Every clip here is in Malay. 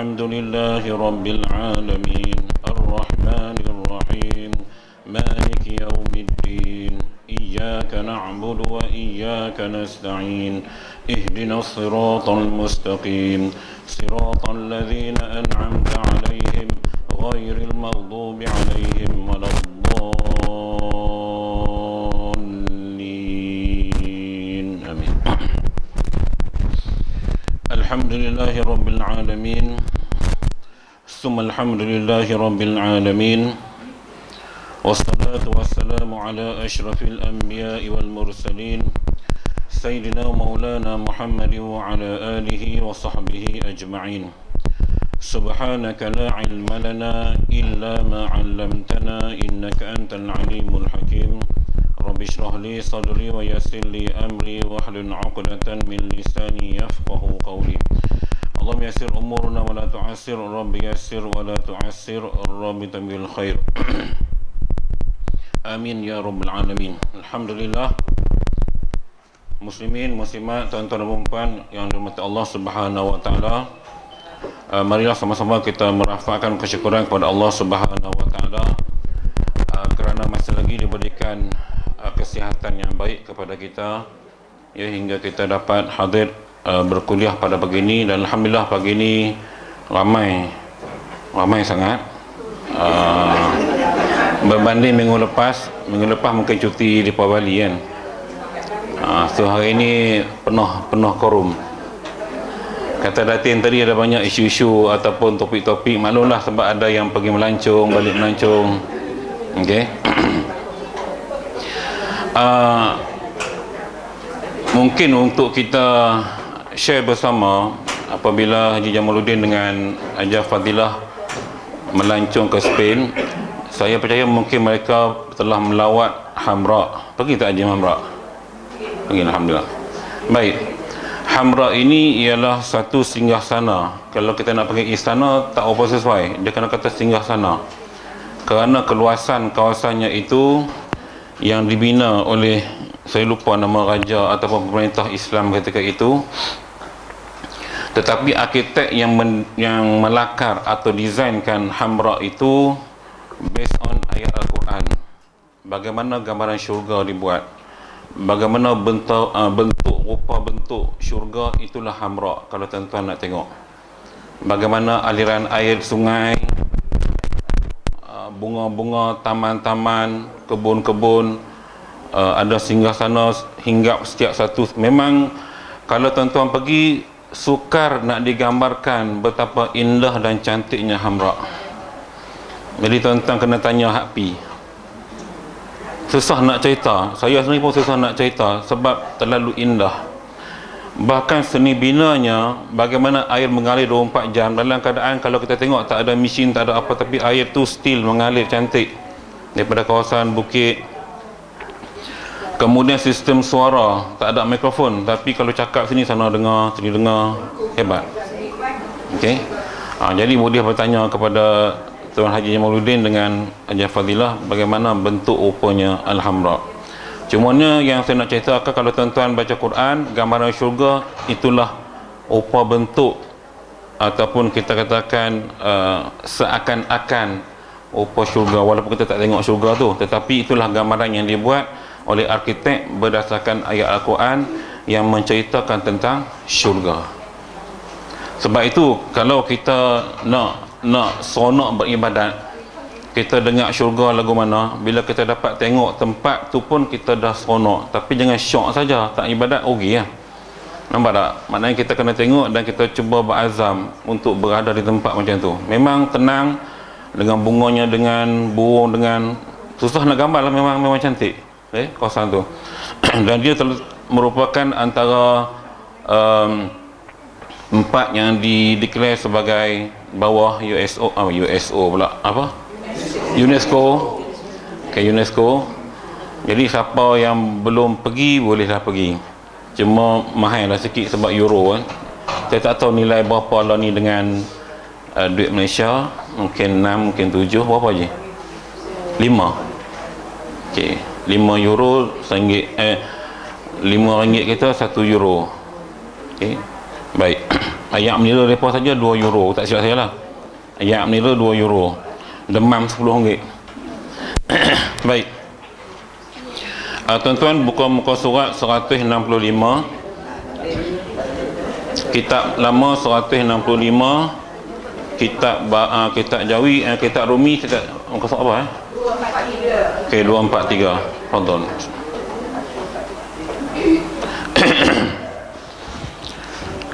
الحمد لله رب العالمين الرحمن الرحيم مالك يوم الدين إياك نعبد وإياك نستعين اهدنا الصراط المستقيم صراط الذين أنعمت عليهم غير المغضوب عليهم ولا الضالين آمين. الحمد لله رب العالمين ثم الحمد لله رب العالمين والصلاة والسلام على أشرف الأنبياء والمرسلين سيدنا مولانا محمد وعلى آله وصحبه أجمعين. سبحانك لا علم لنا إلا ما علمتنا إنك أنت العليم الحكيم. رب اشرح لي صدري ويسر لي أمري واحلل عقدة من لساني يفقه قولي. اللهم يسر أمورنا ولا تعسر، رب يسر ولا تعسر، رب تميل الخير. Amin ya rabbal alamin. Alhamdulillah. Muslimin, muslimat, tuan-tuan dan puan yang dirahmati Allah Subhanahu wa taala. Marilah sama-sama kita merafakkan kesyukuran kepada Allah Subhanahu wa taala kerana masih lagi diberikan kesihatan yang baik kepada kita, ya, hingga kita dapat hadir berkuliah pada pagi ini. Dan alhamdulillah pagi ini ramai sangat. Berbanding minggu lepas mungkin cuti di Pulau Bali kan. So hari ini penuh korum. Kata Datin tadi ada banyak isu-isu ataupun topik-topik, maklumlah sebab ada yang pergi melancong, balik melancong. Okey. Mungkin untuk kita share bersama, apabila Haji Jamaluddin dengan Haji Fadilah melancong ke Spain, saya percaya mungkin mereka telah melawat Hamra. Pergi tak Haji Hamra? Pergi, alhamdulillah. Baik. Hamra ini ialah satu singgahsana. Kalau kita nak pergi istana tak apa sesuai, dia kena kata singgahsana. Kerana keluasan kawasannya itu yang dibina oleh, saya lupa nama raja ataupun pemerintah Islam ketika itu. Tetapi arkitek yang melakar atau desainkan Hamra itu based on ayat Al-Quran. Bagaimana gambaran syurga dibuat, bagaimana bentuk rupa bentuk syurga, itulah Hamra. Kalau tuan-tuan nak tengok bagaimana aliran air sungai, bunga-bunga, taman-taman, kebun-kebun, ada singgahsana hingga setiap satu. Memang kalau tuan-tuan pergi, sukar nak digambarkan betapa indah dan cantiknya Hamra. Jadi tuan-tuan kena tanya Hakpi. Susah nak cerita. Saya sendiri pun susah nak cerita sebab terlalu indah. Bahkan seni binanya, bagaimana air mengalir 24 jam dalam keadaan kalau kita tengok tak ada mesin, tak ada apa, tapi air tu still mengalir cantik daripada kawasan bukit. Kemudian sistem suara, tak ada mikrofon, tapi kalau cakap sini sana dengar, sini dengar. Hebat. Okey. Jadi boleh bertanya kepada Tuan Haji Jamaluddin dengan Haji Fadilah bagaimana bentuk rupanya Al-Hamra. Cumanya yang saya nak ceritakan, kalau tuan-tuan baca Quran, gambaran syurga itulah rupa bentuk ataupun kita katakan seakan-akan rupa syurga, walaupun kita tak tengok syurga tu, tetapi itulah gambaran yang dibuat oleh arkitek berdasarkan ayat Al-Quran yang menceritakan tentang syurga. Sebab itu kalau kita nak seronok beribadat, kita dengar syurga lagu mana, bila kita dapat tengok tempat tu pun kita dah seronok. Tapi jangan syok saja, tak ibadat rugi ya. Nampak tak? Maknanya kita kena tengok dan kita cuba berazam untuk berada di tempat macam tu. Memang tenang, dengan bunganya, dengan burung, dengan susah nak gambar lah, memang cantik kawasan tu. Dan dia merupakan antara empat yang dideklar sebagai bawah UNESCO pula apa? UNESCO. UNESCO. Jadi siapa yang belum pergi bolehlah pergi. Cuma mahal lah sikit sebab euro kan. Saya tak tahu nilai berapa lah ni dengan duit Malaysia. Mungkin 6, mungkin 7, berapa je? 5. Okey, 5 euro RM1, 5 ringgit kita 1 euro. Okey. Baik. Ayak menira mereka saja 2 euro, tak silap saya lah. Ayak menira 2 euro. Demam 10 ringgit. Baik. Tuan-tuan, buka muka surat 165. Kitab lama 165. Kitab Jawi, kitab Rumi, kitab muka surat apa Okey, 243. Fadhal.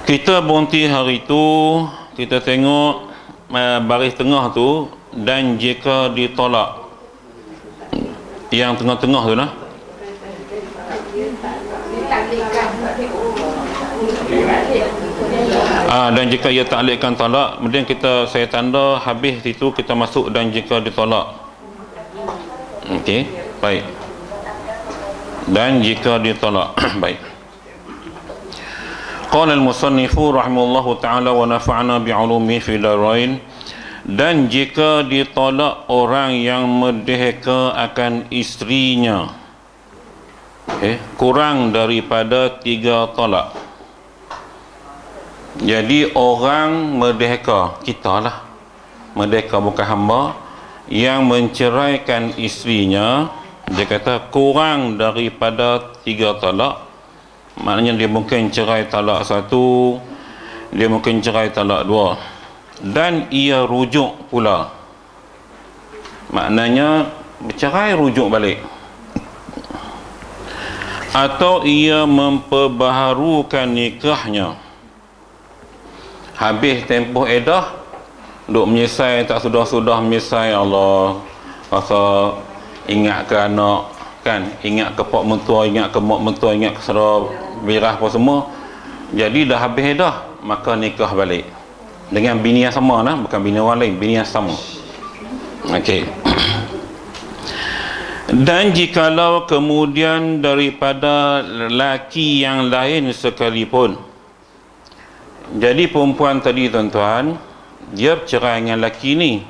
Kita berhenti hari tu, kita tengok baris tengah tu, dan jika ditolak. Yang tengah-tengah tu lah. Dan jika ia taklikkan talak, kemudian saya tanda habis itu, kita masuk dan jika ditolak. Okey, baik. Dan jika ditolak. Baik. Qala al-musannifu rahimahullahu ta'ala wa nafa'na bi'ulumi fi darain. Dan jika ditolak orang yang merdeka akan isterinya, kurang daripada 3 tolak. Jadi orang merdeka, kita lah merdeka, bukan hamba, yang menceraikan isterinya, dia kata kurang daripada 3 talak. Maknanya dia mungkin cerai talak 1, dia mungkin cerai talak 2, dan ia rujuk pula. Maknanya bercerai rujuk balik, atau ia memperbaharukan nikahnya. Habis tempoh edah, duk menyesai, tak sudah-sudah menyesai, Allah rasa ingat ke anak kan, ingat ke pak mentua, ingat ke mak mentua, ingat ke saudara birah apa semua. Jadi dah habis edah, maka nikah balik dengan bini yang sama lah, bukan bini orang lain, bini yang sama. Okey. Dan jikalau kemudian daripada lelaki yang lain sekalipun. Jadi perempuan tadi, tuan-tuan, dia bercerai dengan lelaki ni,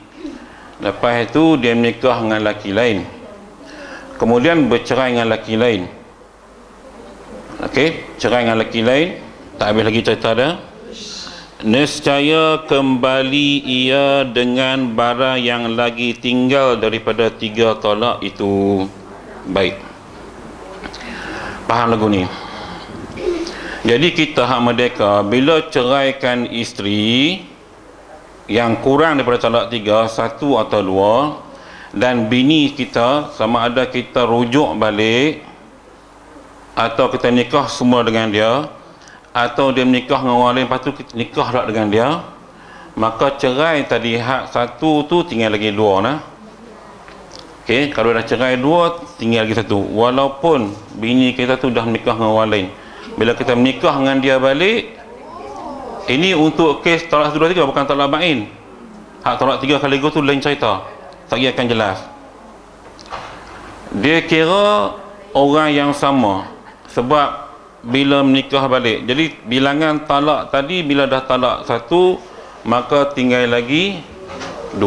lepas itu dia menikah dengan lelaki lain, kemudian bercerai dengan lelaki lain. Okey, cerai dengan lelaki lain, tak habis lagi cerita dia. Nescaya kembali ia dengan barang yang lagi tinggal daripada 3 tolak itu. Baik, faham lagu ni? Jadi kita hak merdeka, bila ceraikan isteri yang kurang daripada talak 3, 1 atau 2, dan bini kita, sama ada kita rujuk balik atau kita nikah semua dengan dia, atau dia menikah dengan orang lain, lepas tu kita nikah tak dengan dia, maka cerai tadi hak 1 tu tinggal lagi 2 nah. Okey, kalau dah cerai 2, tinggal lagi 1, walaupun bini kita tu dah menikah dengan orang lain. Bila kita menikah dengan dia balik, ini untuk kes talak 1, 2, 3, bukan talak bain. Hak talak 3 kali tu lain cerita, saya akan jelas. Dia kira orang yang sama, sebab bila menikah balik, jadi bilangan talak tadi bila dah talak 1, maka tinggal lagi 2.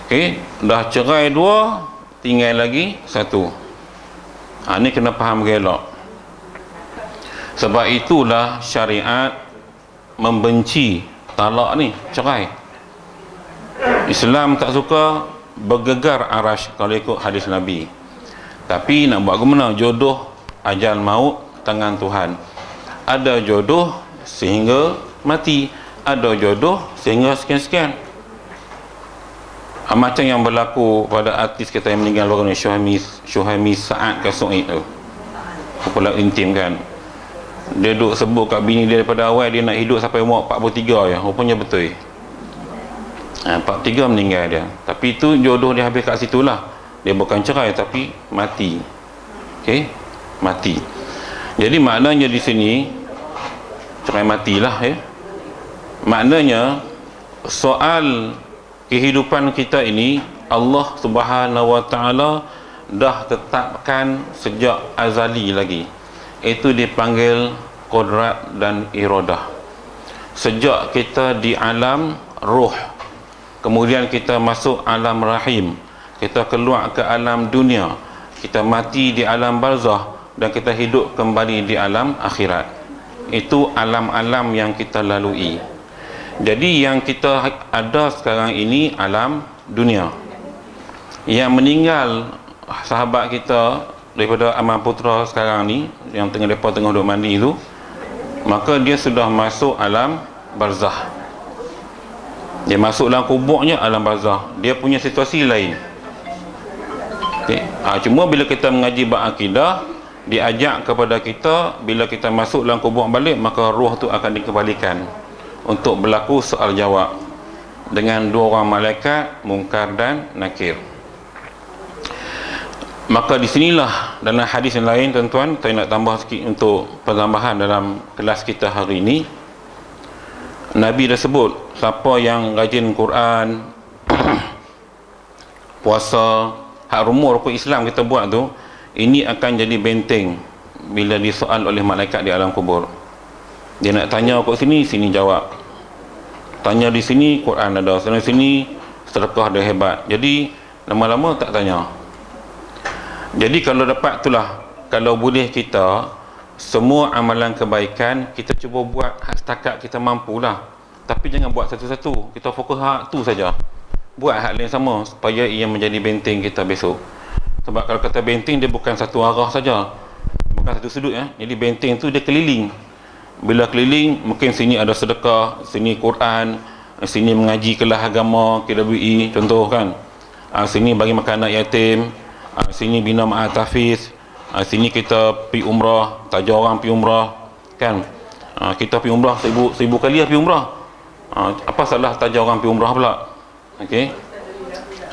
Okey, dah cerai 2, tinggal lagi 1. Ni kena faham gelak. Sebab itulah syariat membenci talak ni, cerai. Islam tak suka bergegar arash kalau ikut hadis Nabi. Tapi nak buat gimana? Jodoh ajal maut tangan Tuhan. Ada jodoh sehingga mati, ada jodoh sehingga sekian-sekian. Macam yang berlaku pada artis kita yang meninggal baru ni, Syuhaimi Saad Kasuid tu, popular intim kan. Dia duk sebut kat bini dia daripada awal dia nak hidup sampai umur 43 je, rupanya betul. 43 meninggal dia, tapi itu jodoh dia habis kat situ lah. Dia bukan cerai tapi mati. Okey, mati. Jadi maknanya di sini cerai matilah ya. Maknanya soal kehidupan kita ini Allah Subhanahu Wa Taala dah tetapkan sejak azali lagi. Itu dipanggil qudrat dan iradah. Sejak kita di alam ruh, kemudian kita masuk alam rahim, kita keluar ke alam dunia, kita mati di alam barzah, dan kita hidup kembali di alam akhirat. itu alam-alam yang kita lalui. Jadi yang kita ada sekarang ini alam dunia. Yang meninggal sahabat kita daripada Amal Putra sekarang ni, yang mereka tengah duduk mandi itu, maka dia sudah masuk alam barzah. Dia masuk dalam kuburnya alam barzah. Dia punya situasi lain. Okay. Cuma bila kita mengaji bab akidah, diajak kepada kita, bila kita masuk dalam kubur balik, maka roh tu akan dikembalikan untuk berlaku soal jawab dengan dua orang malaikat, Munkar dan Nakir. Maka di sinilah dalam hadis yang lain, tuan-tuan, saya nak tambah sikit untuk penambahan dalam kelas kita hari ini. Nabi dah sebut, siapa yang rajin Quran, puasa, hak rumur rukun Islam kita buat tu, ini akan jadi benteng bila disoal oleh malaikat di alam kubur. Dia nak tanya kat sini, sini jawab. Tanya di sini, Quran ada. Sana sini, sedekah dia hebat. Jadi lama-lama tak tanya. Jadi kalau dapat itulah, kalau boleh kita semua amalan kebaikan kita cuba buat hak setakat kita mampulah. Tapi jangan buat satu-satu. Kita fokus hak tu saja. Buat hak lain sama supaya ia menjadi benteng kita besok. Sebab kalau kata benteng, dia bukan satu arah saja, bukan satu sudut ya. Jadi benteng tu dia keliling. Bila keliling, mungkin sini ada sedekah, sini Quran, sini mengaji kelas agama KWI contoh kan. Sini bagi makan anak yatim, sini bina ma'at tahfiz, sini kita pergi umrah, taja orang pergi umrah kan. Kita pergi umrah 1000 kali pergi umrah. Apa salah taja orang pergi umrah pula? Okey.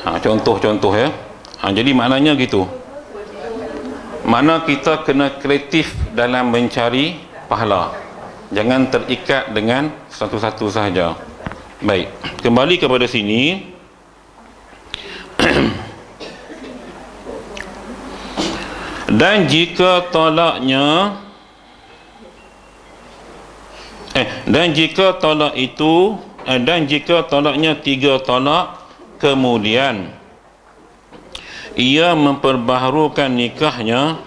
Contoh-contoh ya. Jadi maknanya gitu. Mana kita kena kreatif dalam mencari pahala. Jangan terikat dengan satu-satu sahaja. Baik, kembali kepada sini. Dan jika tolaknya dan jika tolak itu dan jika tolaknya 3 tolak, kemudian ia memperbaharukan nikahnya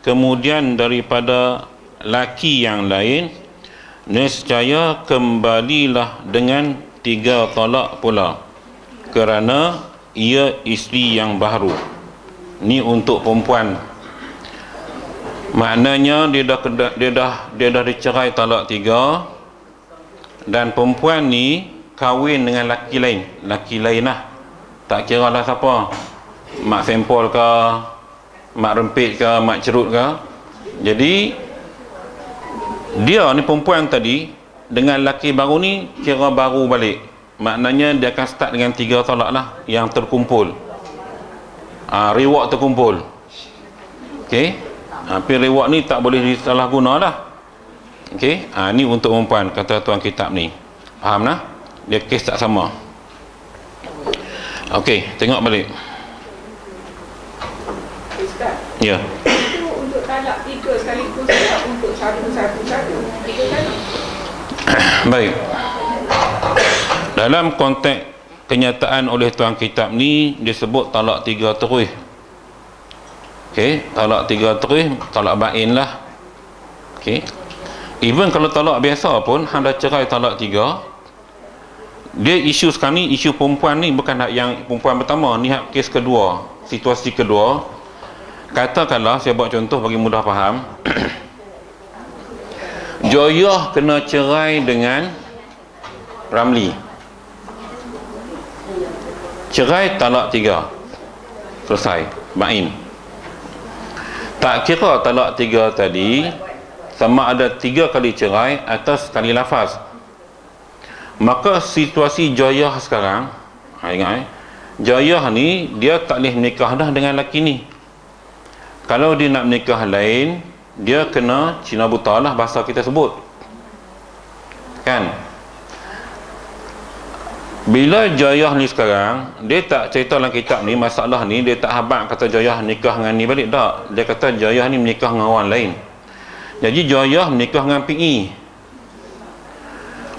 kemudian daripada laki yang lain, nescaya kembalilah dengan 3 tolak pula, kerana ia isteri yang baharu. Ni untuk perempuan. Maknanya dia dah dicerai talak 3, dan perempuan ni kahwin dengan laki lain lah. Tak kira lah siapa, mak sempol ke, mak rempit ke, mak cerut ke. Jadi dia ni perempuan tadi dengan laki baru ni kira baru balik. Maknanya dia akan start dengan 3 talak lah yang terkumpul. Reward terkumpul. Okey. Tapi reward ni tak boleh disalah guna lah. Okey. Ni untuk perempuan, kata tuan kitab ni. Faham lah? Dia kes tak sama. Okey, tengok balik. Ustaz. Ya. Itu untuk talak 3 sekaligus tak untuk satu-satu 3 talak. Baik. Dalam konteks kenyataan oleh tuan kitab ni disebut talak 3 terus. Okey, talak 3 terus, talak bain lah. Okey. Even kalau talak biasa pun, hang dah cerai talak 3, dia isu sekarang ni, isu perempuan ni bukan hak yang perempuan pertama, ni hak kes kedua, situasi kedua. Katakanlah, saya buat contoh bagi mudah faham. Joyah kena cerai dengan Ramli. Cerai talak 3. Selesai, bain. Tak kira talak 3 tadi sama ada 3 kali cerai atau sekali lafaz. Maka situasi Joyah sekarang, ingat Joyah ni dia tak boleh menikah dah dengan lelaki ni. Kalau dia nak menikah lain, dia kena Cina buta lah, bahasa kita sebut kan. Bila Joyah ni sekarang, dia tak cerita dalam kitab ni, masalah ni dia tak habaq kata Joyah nikah dengan ni balik, tak. Dia kata Joyah ni menikah dengan orang lain. Jadi Joyah menikah dengan PI.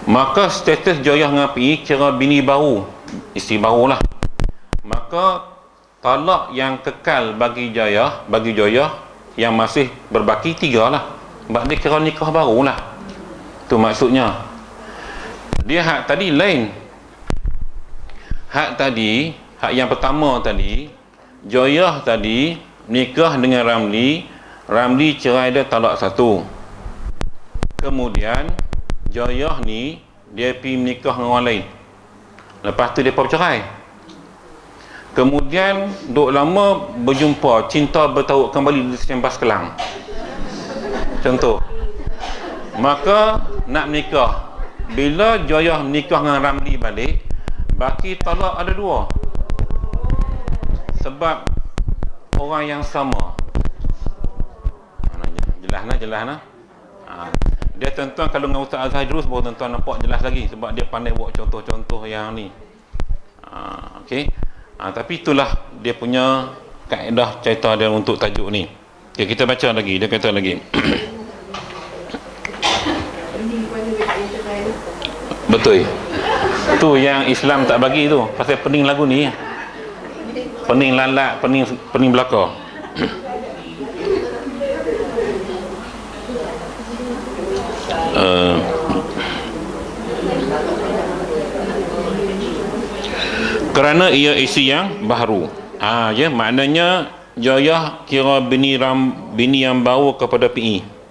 Maka status Joyah dengan PI kira bini baru, isteri baru lah. Maka talak yang kekal bagi Joyah yang masih berbaki 3 lah. Sebab dia kira nikah baru lah. Tu maksudnya. Dia hak tadi lain. Hak tadi, hak yang pertama tadi, Joyah tadi nikah dengan Ramli, Ramli cerai dia talak satu. Kemudian Joyah ni dia pergi menikah dengan orang lain. Lepas tu dia bercerai. Kemudian duk lama berjumpa, cinta bertaut kembali di Sembas Kelang. Contoh. Maka nak menikah. Bila Joyah menikah dengan Ramli balik, baki talak ada dua. Sebab orang yang sama. Jelas nah. Dia tuan-tuan kalau dengan Ustaz Azhar Idrus baru tuan-tuan nampak jelas lagi sebab dia pandai buat contoh-contoh yang ni. Okey. Tapi itulah dia punya kaedah cerita dia untuk tajuk ni. Okay, kita baca lagi. Dia kata lagi. Betul. Tu yang Islam tak bagi tu. Pasal pening lagu ni. Pening lalat, pening belaka. Kerana ia isi yang baru. Ya, maknanya Joyah kira bini yang baru kepada PI.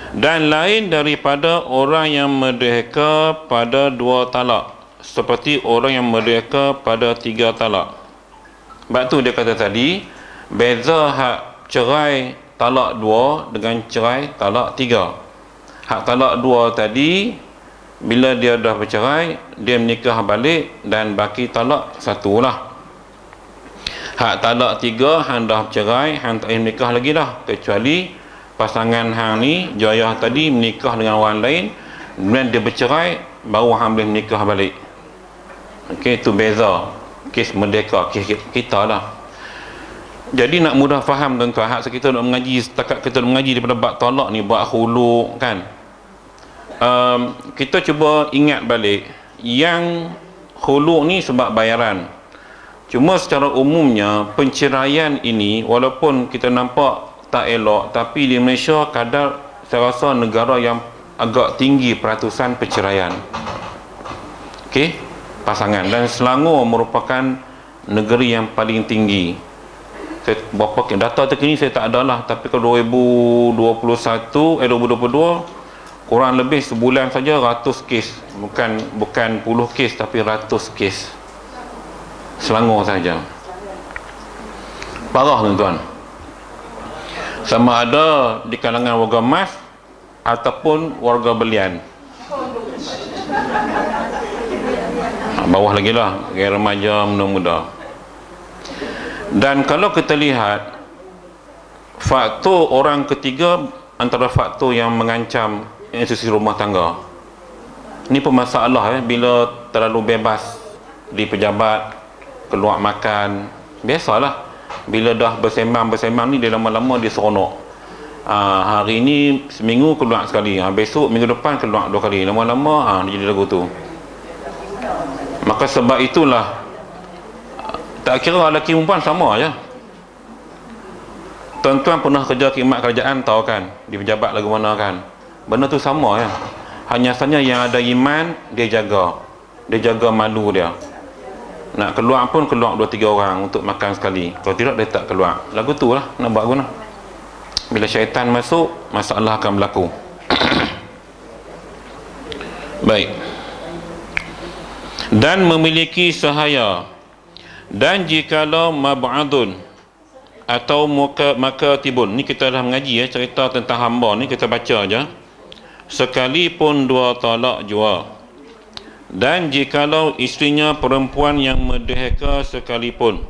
Dan lain daripada orang yang merdeka pada 2 talak, seperti orang yang merdeka pada 3 talak. Sebab tu dia kata tadi, beza hak cerai talak 2 dengan cerai talak 3. Hak talak 2 tadi, bila dia dah bercerai, dia menikah balik dan baki talak 1 lah. Hak talak 3, hang dah bercerai, hang tak boleh menikah lagi dah, kecuali pasangan hang ni, Joyah tadi menikah dengan orang lain, kemudian dia bercerai, baru hang boleh menikah balik. Okey, tu beza kes merdeka, kes kita lah. Jadi nak mudah faham tuan-tuan, hak kita nak mengaji, setakat kita nak mengaji daripada bab talak ni, bab khuluk kan. Kita cuba ingat balik yang khuluk ni sebab bayaran. Cuma secara umumnya penceraian ini walaupun kita nampak tak elok, tapi di Malaysia kadar saya rasa negara yang agak tinggi peratusan perceraian. Okey, pasangan, dan Selangor merupakan negeri yang paling tinggi. Saya berapa data terkini saya tak ada lah, tapi kalau 2022 kurang lebih sebulan saja 100 kes, bukan puluh kes tapi 100 kes Selangor saja. Parah tuan-tuan. Sama ada di kalangan warga Mas ataupun warga Belian. Bawah lagi lah, remaja, muda-muda. Dan kalau kita lihat faktor orang ketiga antara faktor yang mengancam institusi rumah tangga. Ini pun masalah bila terlalu bebas di pejabat, keluar makan. Biasalah, bila dah bersembang ni dia lama-lama dia seronok. Hari ni seminggu keluar sekali, besok minggu depan keluar 2 kali, lama-lama dia jadi lagu tu. Maka sebab itulah tak kira lelaki perempuan sama je. Tuan-tuan pernah kerja khidmat kerajaan tahu kan, di pejabat lagu mana kan, benda tu sama ya. Hanya saja yang ada iman dia jaga malu dia. Nak keluar pun keluar 2-3 orang untuk makan sekali, kalau tidak dia tak keluar. Lagu tu lah nak buat guna. Bila syaitan masuk, masalah akan berlaku. Baik. Dan memiliki sahaya. Dan jikalau mab'adun atau makatibun, ni kita dah mengaji cerita tentang hamba ni, kita baca aja. Sekalipun 2 talak jua. Dan jikalau isterinya perempuan yang merdeka sekalipun,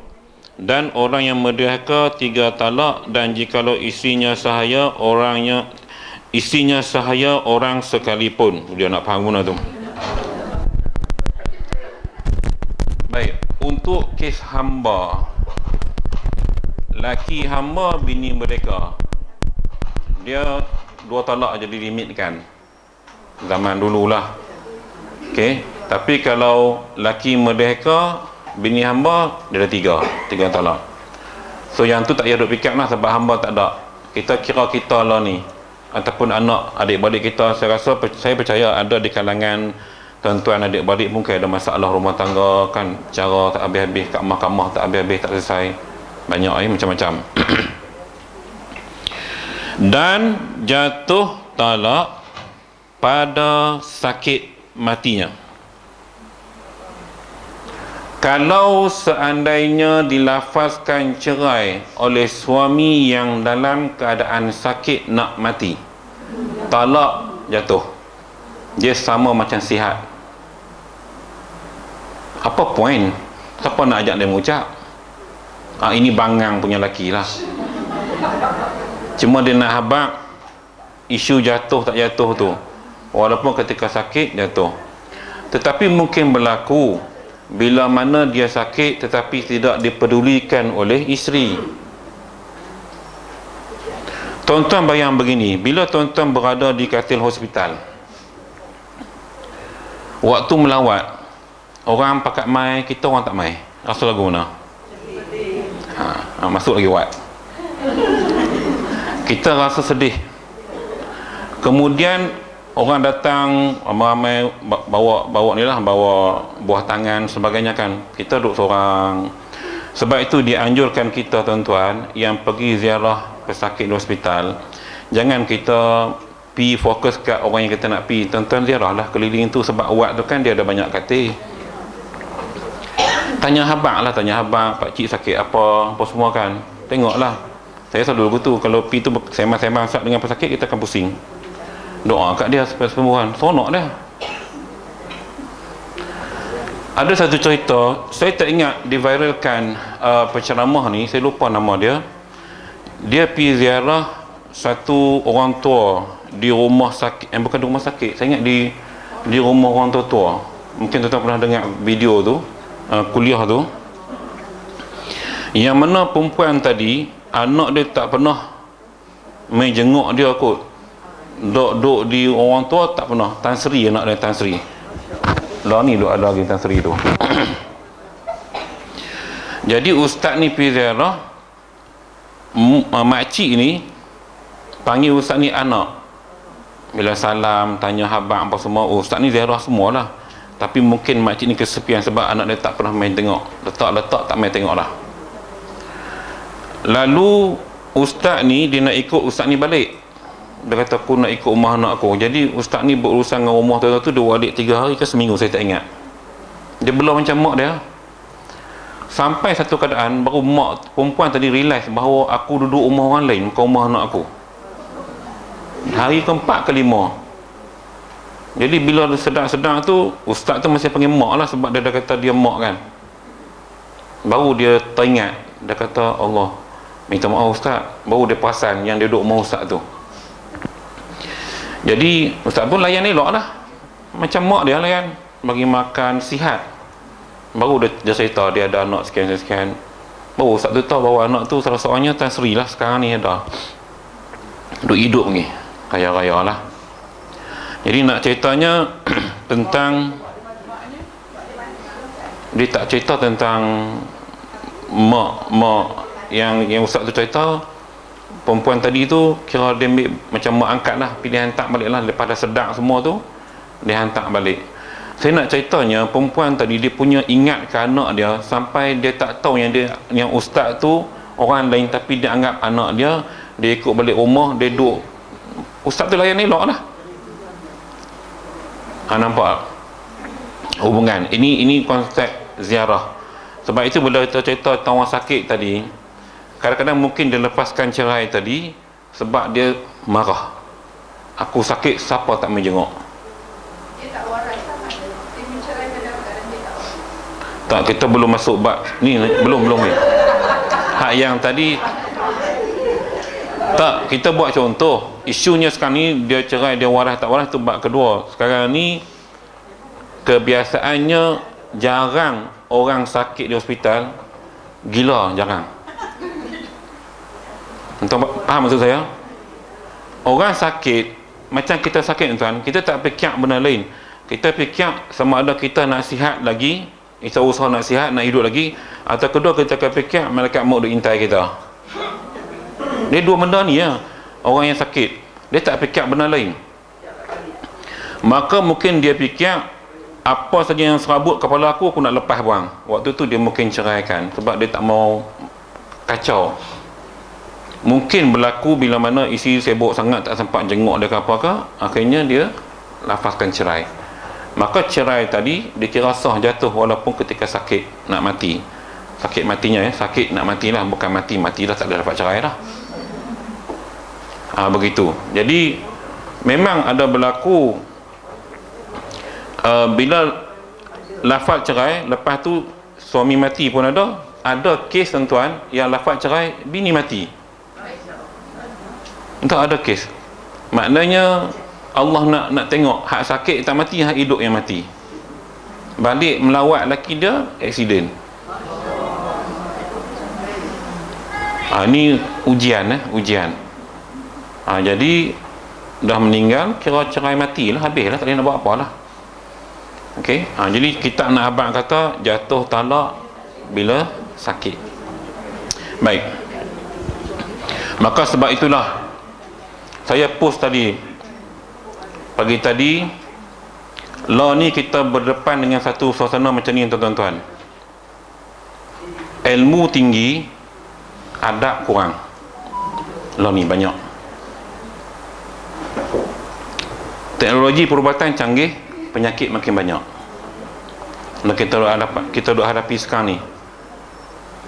dan orang yang merdeka 3 talak, dan jikalau isterinya sahaya orang sekalipun. Dia nak faham guna tu. Baik, untuk kes hamba, laki hamba bini merdeka, dia 2 talak aja dilimitkan zaman dululah. Okey, tapi kalau laki merdeka bini hamba dia ada 3 talak. So yang tu tak payah duk fikir lah, sebab hamba tak ada. Kita kira kita lah ni ataupun anak adik-beradik kita, saya percaya ada di kalangan tuan-tuan adik-beradik mungkin ada masalah rumah tangga kan, cara tak habis-habis, kat mahkamah tak habis-habis, tak selesai, banyak macam-macam. Dan jatuh talak pada sakit matinya. Kalau seandainya dilafazkan cerai oleh suami yang dalam keadaan sakit nak mati, talak jatuh, dia sama macam sihat. Apa poin? Siapa nak ajak dia mengucap? Ini bangang punya laki lah. Cuma dia nak habaq isu jatuh tak jatuh tu, walaupun ketika sakit jatuh. Tetapi mungkin berlaku bila mana dia sakit tetapi tidak dipedulikan oleh isteri. Tuan-tuan bayang begini, bila tuan-tuan berada di katil hospital, waktu melawat, orang pakat mai, kita orang tak mai, rasa lagu mana? Masuk lagi wat, kita rasa sedih. Kemudian orang datang ramai bawa ni lah, bawa buah tangan sebagainya kan, kita duduk seorang. Sebab itu dianjurkan kita tuan-tuan yang pergi ziarah pesakit di hospital, jangan kita pergi fokus kat orang yang kita nak pergi. Tuan-tuan ziarah lah keliling tu, sebab awak tu kan dia ada banyak katil. Tanya habaq lah, tanya habaq, pakcik sakit apa semua kan, tengoklah. Saya selalu begitu, kalau pergi tu sembang-sembang dengan pesakit, kita akan pusing. Doa kat dia supaya sembuhan, seronok dah. Ada satu cerita, saya tak ingat diviralkan penceramah ni, saya lupa nama dia. Dia pergi ziarah satu orang tua di rumah sakit, bukan di rumah sakit, saya ingat di rumah orang tua. Mungkin tuan-tuan pernah dengar video tu, kuliah tu, yang mana perempuan tadi, anak dia tak pernah main jenguk dia kot, duduk di orang tua tak pernah. Tan Sri, anak dia Tan Sri lah ni, duduk ada lagi Tan Sri tu. Jadi ustaz ni pergi ziarah, makcik ni panggil ustaz ni anak. Bila salam, tanya habaq apa semua, ustaz ni ziarah semualah. Tapi mungkin makcik ni kesepian sebab anak dia tak pernah main tengok, letak tak main tengok lah. Lalu ustaz ni dia nak ikut ustaz ni balik. Dia kata aku nak ikut rumah anak aku. Jadi ustaz ni berurusan dengan rumah tu dia balik 3 hari ke seminggu, saya tak ingat. Dia belum macam mak dia. Sampai satu keadaan baru mak perempuan tadi realize bahawa aku duduk rumah orang lain, bukan rumah anak aku. Hari ke-4 ke-5. Jadi bila sedang-sedang tu, ustaz tu masih panggil mak lah, sebab dia dah kata dia mak kan. Baru dia teringat, dia kata Allah, minta maaf ustaz. Baru dia perasan yang dia duduk rumah ustaz tu. Jadi ustaz pun layan elok lah, macam mak dia layan, bagi makan, sihat. Baru dia cerita dia ada anak sekian. Baru ustaz tu tahu bahawa anak tu salah seorangnya Tan Sri lah, sekarang ni ada duduk hidup ni, kaya-kaya lah. Jadi nak ceritanya tentang, dia tak cerita tentang mak yang ustaz tu cerita. Perempuan tadi tu kira dia ambil macam mak angkat lah, pergi dia hantar balik lah. Lepas dah sedang semua tu, dia hantar balik. Saya nak ceritanya, perempuan tadi dia punya ingat ke anak dia, sampai dia tak tahu yang ustaz tu orang lain, tapi dia anggap anak dia. Dia ikut balik rumah, dia duduk, ustaz tu layan elok lah. Nampak hubungan ini konsep ziarah. Sebab itu bila kita cerita tentang orang sakit tadi, kadang-kadang mungkin dia lepaskan cerai tadi sebab dia marah. Aku sakit, siapa tak main jenguk? Dia tak waras sama. Dia menceraikan dalam keadaan dia tak waras. Tak, kita belum masuk bab ni, belum ni. Hak yang tadi tak, kita buat contoh. Isunya sekarang ni dia cerai, dia waras tak waras, tu bab kedua. Sekarang ni kebiasaannya jarang orang sakit di hospital. Gila, jarang. Tuan faham maksud saya? Orang sakit, macam kita sakit tuan, kita tak fikir benda lain. Kita fikir sama ada kita nak sihat lagi, kita usaha nak sihat, nak hidup lagi, atau kedua kita akan fikir malaikat maut duk intai kita. Dia dua benda ni ya. Orang yang sakit, Dia tak fikir benda lain. Maka mungkin dia fikir apa saja yang serabut kepala aku nak lepas buang. Waktu tu dia mungkin ceraikan sebab dia tak mau kacau. Mungkin berlaku bila mana isteri sibuk sangat tak sempat jenguk dia ke apa ke, akhirnya dia lafazkan cerai. Maka cerai tadi dikira sah jatuh walaupun ketika sakit nak mati. Sakit matinya sakit nak matilah, bukan mati dah tak ada dapat cerai dah. Begitu. Jadi memang ada berlaku bila lafaz cerai, lepas tu suami mati pun ada kes tuan-tuan yang lafaz cerai bini mati. Entah ada kes. Maknanya Allah nak tengok hak sakit tak mati, hak hidup yang mati. Balik melawat laki dia, aksiden. Ni ujian. Jadi dah meninggal, kira cerai mati lah, habis lah, tak boleh nak buat apa lah. Okey. Jadi kita nak abang kata jatuh talak bila sakit. Baik. Maka sebab itulah saya post tadi pagi tadi, law ni kita berdepan dengan satu suasana macam ni tuan-tuan. Ilmu tinggi, adab kurang. Law ni banyak. Teknologi perubatan canggih, penyakit makin banyak. Nah, kita duk hadapi sekarang ni.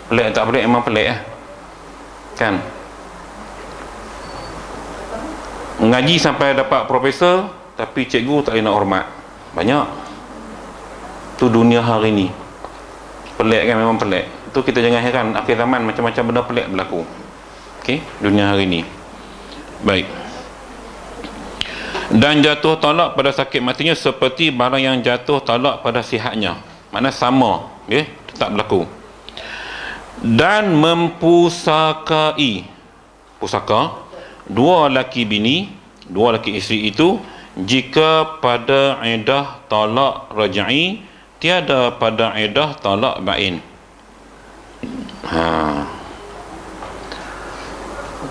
Pelik tak pelik, memang pelik kan. Mengaji sampai dapat profesor, tapi cikgu tak boleh nak hormat. Banyak. Tu dunia hari ni. Pelik kan, memang pelik. Tu kita jangan heran, akhir zaman macam-macam benda pelik berlaku. Okey, dunia hari ni. Baik. Dan jatuh talak pada sakit matinya seperti barang yang jatuh talak pada sihatnya. Maknanya sama, tetap berlaku. Dan mempusakai, pusaka, dua laki isteri itu, jika pada iddah talak raj'i, tiada pada iddah talak bain.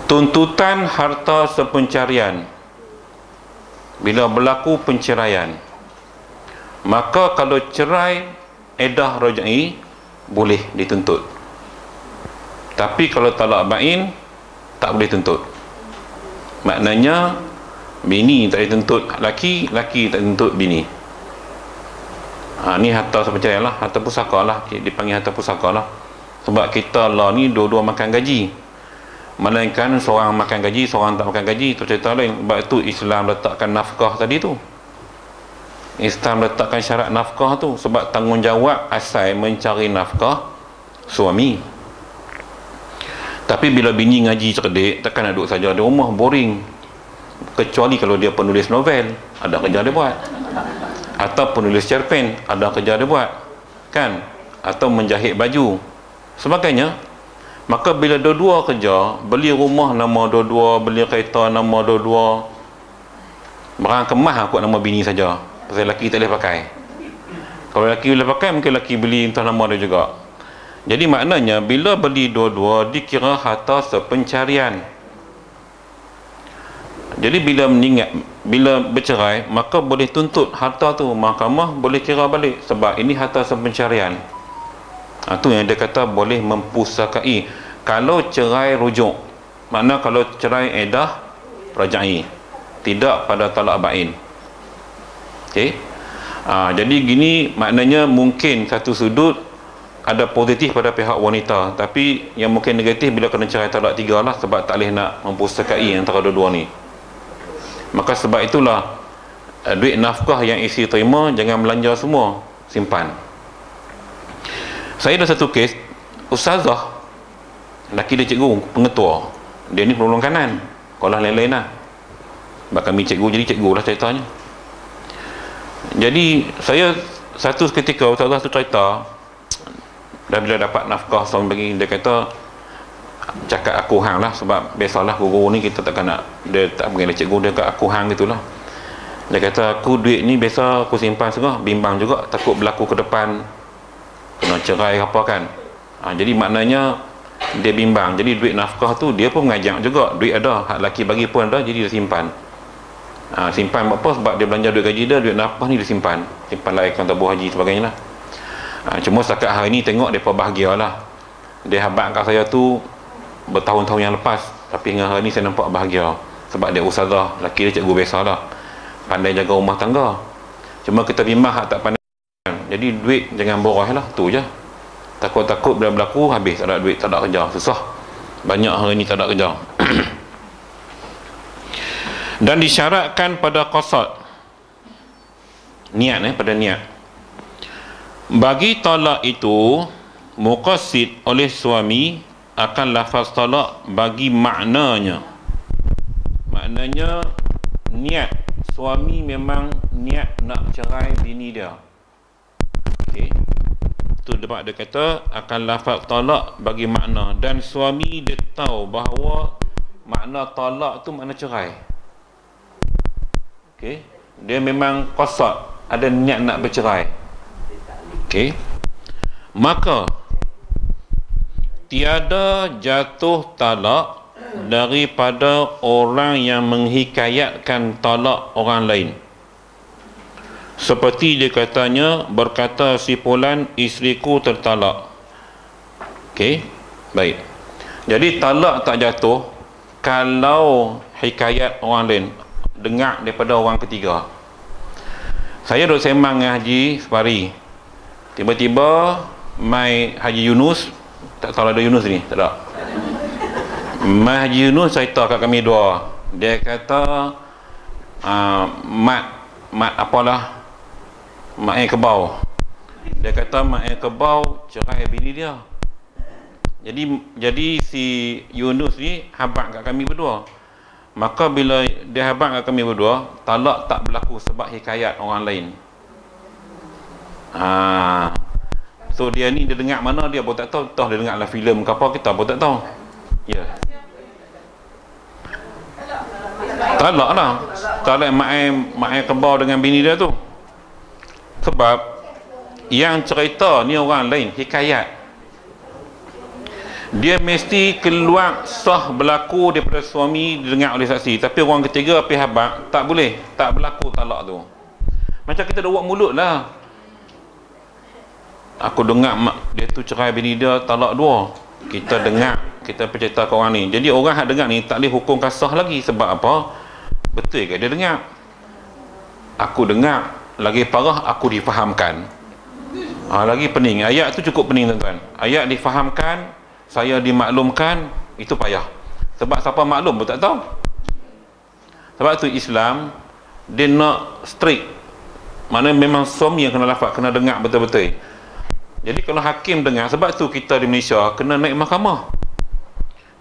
Tuntutan harta sepencarian. Bila berlaku penceraian, maka kalau cerai iddah raj'i boleh dituntut. Tapi kalau talak bain tak boleh tuntut. Maknanya bini tak dituntut laki, laki tak dituntut bini. Ni harta sepercaya lah, harta pusaka lah, dipanggil harta pusaka lah. Sebab kita lah ni dua-dua makan gaji, melainkan seorang makan gaji, seorang tak makan gaji, itu cerita lain. Sebab itu Islam letakkan nafkah tadi tu. Islam letakkan syarat nafkah tu sebab tanggungjawab asal mencari nafkah suami. Tapi bila bini ngaji cerdik, takkan nak duduk saja di rumah boring. Kecuali kalau dia penulis novel, ada kerja dia buat. Atau penulis cerpen, ada kerja dia buat. Kan? Atau menjahit baju sebagainya. Maka bila dua-dua kerja, beli rumah nama dua-dua, beli kereta nama dua-dua, barang kemas aku nama bini saja. Pasal lelaki tak boleh pakai. Kalau lelaki boleh pakai, mungkin lelaki beli entah nama dia juga. Jadi maknanya bila beli dua-dua dikira harta sepencarian. Jadi bila bercerai, maka boleh tuntut harta tu, mahkamah boleh kira balik sebab ini harta sepencarian. Itu yang dia kata boleh mempusakai. Kalau cerai rujuk, makna kalau cerai iddah raj'i, tidak pada talak bain. Okey. Jadi gini maknanya mungkin satu sudut ada positif pada pihak wanita, tapi yang mungkin negatif bila kena cerai talak 3 lah, sebab tak boleh nak mempusakai antara dua-dua ni. Maka sebab itulah duit nafkah yang isteri terima jangan belanja semua, simpan. Saya ada satu kes, ustazah, laki dia cikgu, pengetua, dia ni penolong kanan, sekolah lain-lain lah. Sebab kami cikgu, jadi cikgu lah ceritanya. Jadi saya satu ketika ustazah tu cerita, dan bila dapat nafkah suami bagi, dia kata cakap aku hang lah, sebab biasalah guru ni kita takkan nak, dia tak panggil cikgu, dia kat aku hang gitulah. Dia kata aku duit ni biasa aku simpan setengah, bimbang juga takut berlaku ke depan kena cerai apa kan. Jadi maknanya Dia bimbang. Jadi duit nafkah tu dia pun mengajak juga. Duit ada, hak laki bagi pun ada, jadi dia simpan. Simpan apa? Sebab dia belanja duit gaji dia, duit nafkah ni dia simpan. Simpan lah akaun tabung haji sebagainya lah. Cuma setakat hari ni tengok mereka bahagia lah. Dia habaq kat saya tu bertahun-tahun yang lepas, tapi hingga hari ni saya nampak bahagia. Sebab dia ustazah, laki dia cikgu biasa lah, pandai jaga rumah tangga. Cuma kita bimbang hak tak pandai. Jadi duit jangan borah lah, tu je. Takut-takut bila berlaku habis, tak ada duit, tak ada kerja, susah. Banyak hari ni tak ada kerja. Dan disyaratkan pada qasad, niat pada niat. Bagi talak itu muqassid oleh suami akan lafaz talak bagi maknanya. Maknanya niat suami memang niat nak cerai bini dia. Okey. Tu sebab dia kata akan lafaz talak bagi makna, dan suami dia tahu bahawa makna talak tu makna cerai. Okey. Dia memang qasad, ada niat nak bercerai. Okey. Maka tiada jatuh talak daripada orang yang menghikayatkan talak orang lain. Seperti dia katanya, berkata si fulan, isteriku tertalak. Okey, baik. Jadi talak tak jatuh kalau hikayat orang lain, dengar daripada orang ketiga. Saya duduk sembang dengan Haji Separi, tiba-tiba mai Haji Yunus, tak tahu ada Yunus ni, tak ada. Mai Haji Yunus cerita kat kami dua. Dia kata mat apalah, mak kebau. Dia kata mak kebau cerai bini dia. Jadi si Yunus ni habaq kat kami berdua. Maka bila dia habaq kat kami berdua, talak tak berlaku sebab hikayat orang lain. So dia ni dia dengar mana dia pun tak tahu, tahu dia dengar lah filem ke apa, kita pun tak tahu. Ya. Talak lah. Talak mak kebau dengan bini dia tu. Sebab yang cerita ni orang lain, hikayat. Dia mesti keluar sah berlaku daripada suami didengar oleh saksi, tapi orang ketiga pihak habaq tak boleh, tak berlaku talak tu. Macam kita dah buat mulut lah. Aku dengar mak dia tu cerai bini dia, talak dua. Kita dengar, kita bercerita ke orang ni. Jadi orang yang dengar ni tak boleh hukum kasah lagi. Sebab apa? Betul ke dia dengar? Aku dengar, lagi parah aku difahamkan. Lagi pening. Ayat tu cukup pening tuan-tuan. Ayat difahamkan, saya dimaklumkan, itu payah. Sebab siapa maklum pun tak tahu. Sebab tu Islam dia nak strict. Mana memang suami yang kena lafaz, kena dengar betul-betul. Jadi kalau hakim dengar, sebab tu kita di Malaysia kena naik mahkamah.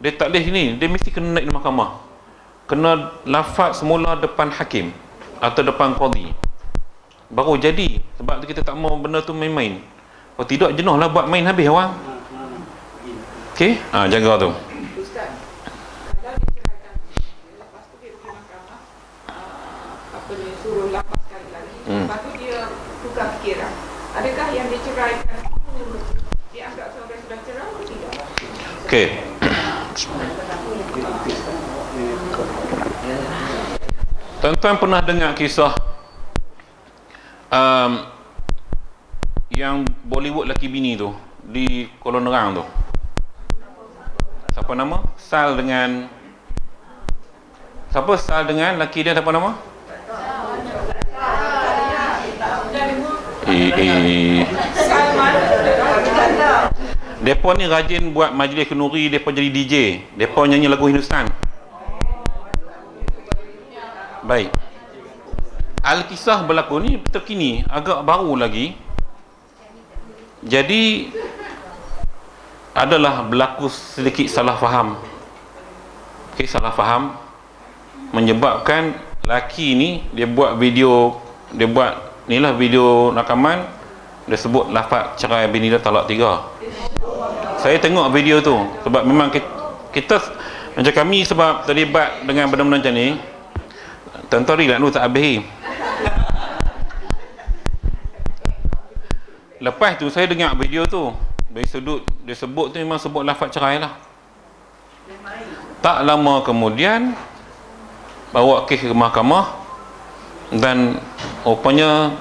Dia tak boleh ni, dia mesti kena naik di mahkamah. Kena lafaz semula depan hakim atau depan qadhi, baru jadi. Sebab tu kita tak mau benda tu main-main. Kalau tidak, jenuh lah buat main habis orang. Okey, jaga tu. Ustaz, kalau diceraikan, lepas tu dia pergi mahkamah, apa ni, suruh lapas sekali lagi. Lepas tu dia tukar fikiran. Adakah yang diceraikan itu dianggap sebagai sudah cerai atau tidak? Okey. Tuan-tuan pernah dengar kisah yang Bollywood laki bini tu di Kuala Nerang tu? Siapa nama? Sal dengan siapa? Sal dengan laki dia, siapa nama? Depa ni rajin buat majlis kenduri, depa jadi DJ, depa nyanyi lagu Hindustan. Baik. Al-kisah berlaku ni terkini, agak baru lagi. Jadi adalah berlaku sedikit salah faham. Okey, salah faham menyebabkan laki ni dia buat video, dia buat inilah video rakaman, dia sebut lafaz cerai bini dia talak 3. Saya tengok video tu sebab memang kita macam kami sebab terlibat dengan benda-benda macam ni. Tuan-tuan relax dulu, tak habis. Lepas tu saya dengar video tu, dari sudut dia sebut tu memang sebut lafaz cerai lah. Tak lama kemudian bawa kes ke mahkamah, dan rupanya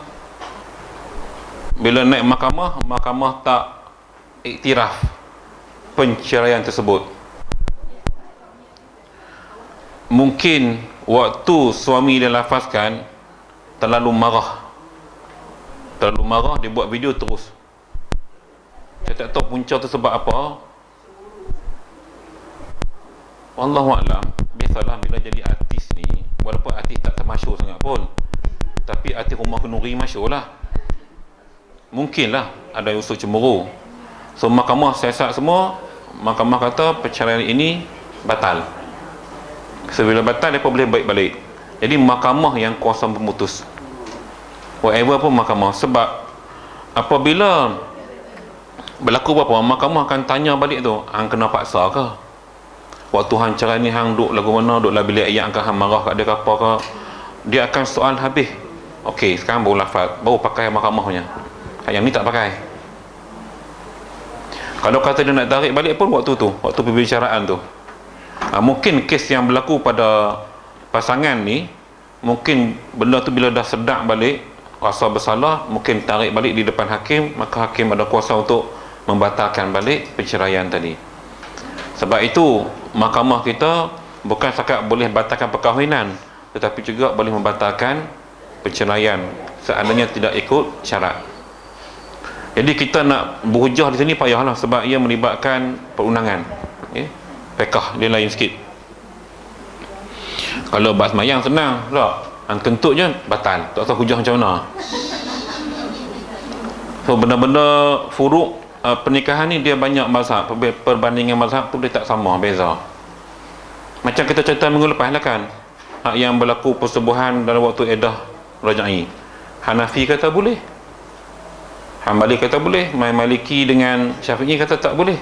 bila naik mahkamah, mahkamah tak iktiraf penceraian tersebut. Mungkin waktu suami dia lafazkan terlalu marah, dia buat video terus. Saya tak tahu punca tu sebab apa. Wallahualam. Biasalah bila jadi artis ni, walaupun artis tak termasyhur sangat pun, tapi artis rumah kenduri masyhur lah. Mungkinlah ada unsur cemburu. So mahkamah siasat semua, mahkamah kata perceraian ini batal. Sebila batal, mereka boleh baik balik. Jadi mahkamah yang kuasa memutus, whatever pun mahkamah. Sebab apabila berlaku apa-apa, mahkamah akan tanya balik tu, hang kena paksa ke? Waktu hang cerai ni hang duduk lagu mana, duduk lah bilik ayah angkat, hang marah kat dia ke apa ke? Dia akan soal habis. Okey, sekarang baru lafaz, baru pakai mahkamah punya. Yang ni tak pakai. Kalau kata dia nak tarik balik pun waktu tu, waktu perbicaraan tu. Mungkin kes yang berlaku pada pasangan ni, mungkin benda tu bila dah sedap balik, rasa bersalah, mungkin tarik balik di depan hakim, maka hakim ada kuasa untuk membatalkan balik perceraian tadi. Sebab itu mahkamah kita bukan setakat boleh batalkan perkahwinan, tetapi juga boleh membatalkan perceraian seandainya tidak ikut syarat. Jadi kita nak berhujah di sini payahlah, sebab ia melibatkan perundangan. Fiqh dia lain sikit. Kalau bab semayang senang tak, kentut je batal, tak tahu hujah macam mana. So benda-benda furuk pernikahan ni dia banyak mazhab, perbandingan mazhab tu dia tak sama, beza. Macam kita cerita minggu lepas lah kan, yang berlaku persetubuhan dalam waktu iddah rajai. Hanafi kata boleh, Hambali kata boleh, Maliki dengan Syafi'i kata tak boleh.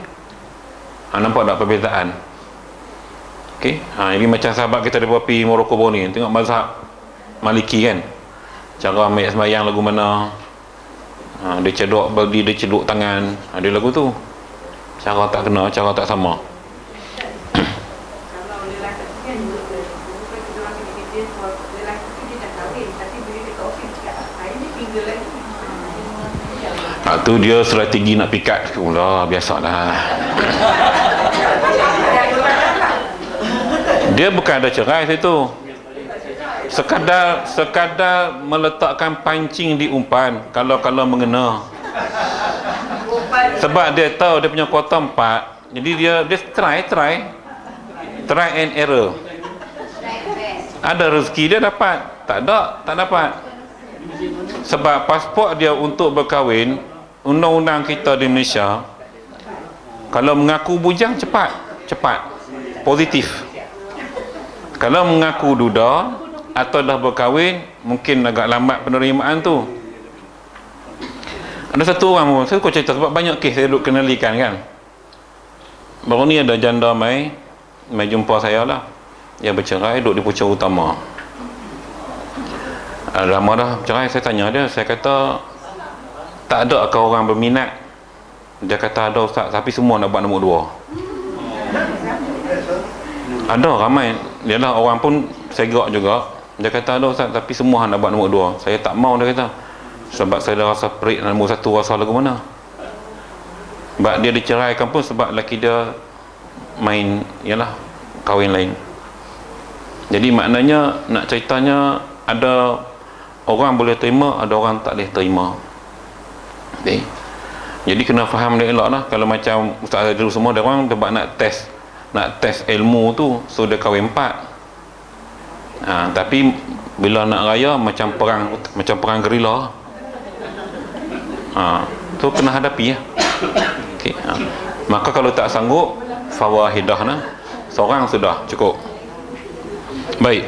Nampak tak perbezaan? Okey, ini macam sahabat kita daripada pergi Morocco baru ni, tengok mazhab Maliki kan, cara ambil sembahyang lagu mana, dia cedok bagi, dia celuk tangan, dia lagu tu cara tak kena, cara tak sama. Kalau lelaki kan bukan kita orang kena lelaki tu dia dah kahwin, tapi bila dia kat office cakap hari ni tinggal lagi. Tu dia strategi nak pikat pula, biasalah. Dia bukan ada cerai situ, sekadar meletakkan pancing di umpan kalau mengena. Sebab dia tahu dia punya kuota 4, jadi dia try and error. Ada rezeki dia dapat, tak dapat. Sebab pasport dia untuk berkahwin, undang-undang kita di Malaysia, kalau mengaku bujang cepat positif. Kalau mengaku duda atau dah berkahwin, mungkin agak lambat penerimaan tu. Ada satu orang, saya cerita sebab banyak kes saya duk kenalikan kan. Baru ni ada janda mai jumpa saya lah, dia bercerai, duduk di Pucang Utama. Lama dah bercerai. Saya tanya dia, saya kata tak ada ke orang berminat? Dia kata ada ustaz, tapi semua nak buat nombor 2. Ada ramai, dia lah orang pun segak juga. Dia kata ada ustaz, tapi semua nak buat nombor 2. Saya tak mau, dia kata, sebab saya dah rasa perik nombor 1 rasa lagu mana. Sebab dia diceraikan pun sebab lelaki dia main ialah kahwin lain. Jadi maknanya nak ceritanya, ada orang boleh terima, ada orang tak boleh terima. Okay. Jadi kena faham dia elok lah. Kalau macam Ustaz Azrul semua, dia orang sebab nak test ilmu tu, so dia kahwin 4. Tapi bila nak raya macam perang gerila. Tu kena hadapi ya. Okay. Maka kalau tak sanggup, fawahidah nah, seorang sudah cukup. Baik.